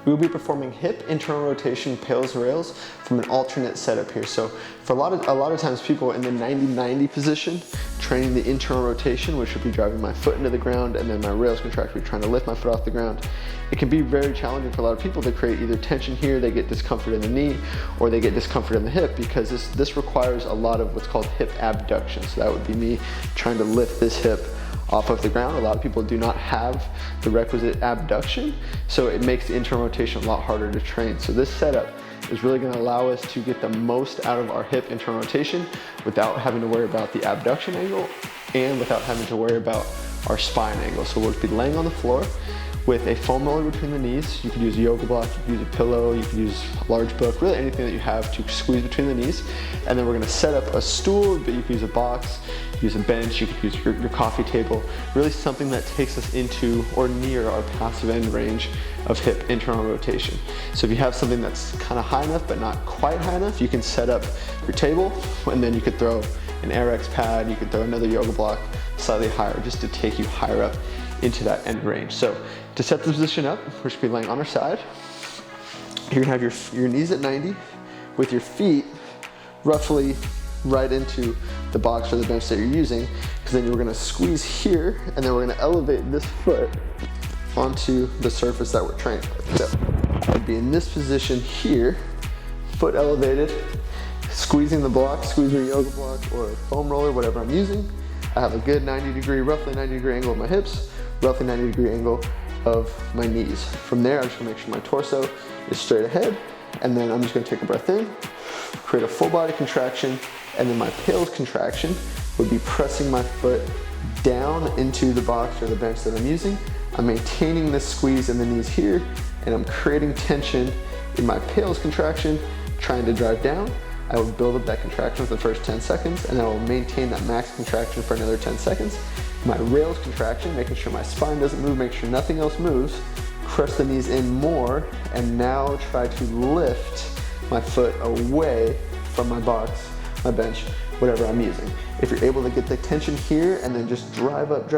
We will be performing hip internal rotation PAILs rails from an alternate setup here. So for a lot of times people in the 90-90 position, training the internal rotation, which would be driving my foot into the ground, and then my rails contract, we're trying to lift my foot off the ground. It can be very challenging for a lot of people to create either tension here, they get discomfort in the knee, or they get discomfort in the hip, because this requires a lot of what's called hip abduction. So that would be me trying to lift this hip off of the ground. A lot of people do not have the requisite abduction, so it makes the internal rotation a lot harder to train. So this setup is really going to allow us to get the most out of our hip internal rotation without having to worry about the abduction angle and without having to worry about our spine angle. So we'll be laying on the floor with a foam roller between the knees. You could use a yoga block, you could use a pillow, you could use a large book, really anything that you have to squeeze between the knees. And then we're gonna set up a stool, but you could use a box, use a bench, you could use your coffee table, really something that takes us into or near our passive end range of hip internal rotation. So if you have something that's kind of high enough but not quite high enough, you can set up your table, and then you could throw an AirX pad, you could throw another yoga block slightly higher just to take you higher up into that end range. So to set the position up, we're just gonna be laying on our side. You're gonna have your knees at 90 with your feet roughly right into the box or the bench that you're using, because then you're gonna squeeze here, and then we're gonna elevate this foot onto the surface that we're training with. So I'd be in this position here, foot elevated, squeezing the block, squeezing a yoga block or a foam roller, whatever I'm using. I have a good 90-degree, roughly 90-degree angle of my hips, roughly 90-degree angle of my knees. From there, I'm just gonna make sure my torso is straight ahead, and then I'm just gonna take a breath in, create a full body contraction, and then my PAILs contraction would be pressing my foot down into the box or the bench that I'm using. I'm maintaining this squeeze in the knees here, and I'm creating tension in my PAILs contraction, trying to drive down. I will build up that contraction for the first 10 seconds, and then I will maintain that max contraction for another 10 seconds. My rails contraction, making sure my spine doesn't move, make sure nothing else moves, press the knees in more, and now try to lift my foot away from my box, my bench, whatever I'm using. If you're able to get the tension here and then just drive up,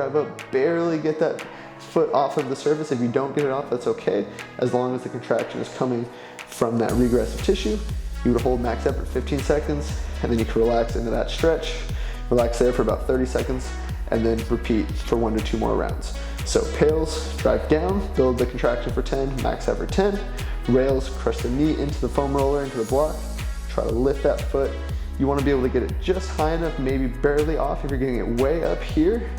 barely get that foot off of the surface. If you don't get it off, that's okay, as long as the contraction is coming from that regressive tissue. You would hold max effort 15 seconds, and then you can relax into that stretch. Relax there for about 30 seconds, and then repeat for 1 to 2 more rounds. So PAILs, drive down, build the contraction for 10, max effort 10. Rails, crush the knee into the foam roller, into the block. Try to lift that foot. You want to be able to get it just high enough, maybe barely off. If you're getting it way up here,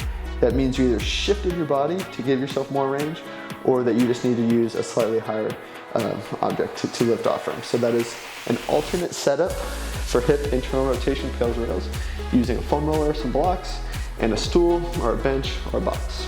that means you either shifted your body to give yourself more range, or that you just need to use a slightly higher object to lift off from. So that is an alternate setup for hip internal rotation PAILs rails using a foam roller, some blocks, and a stool or a bench or a box.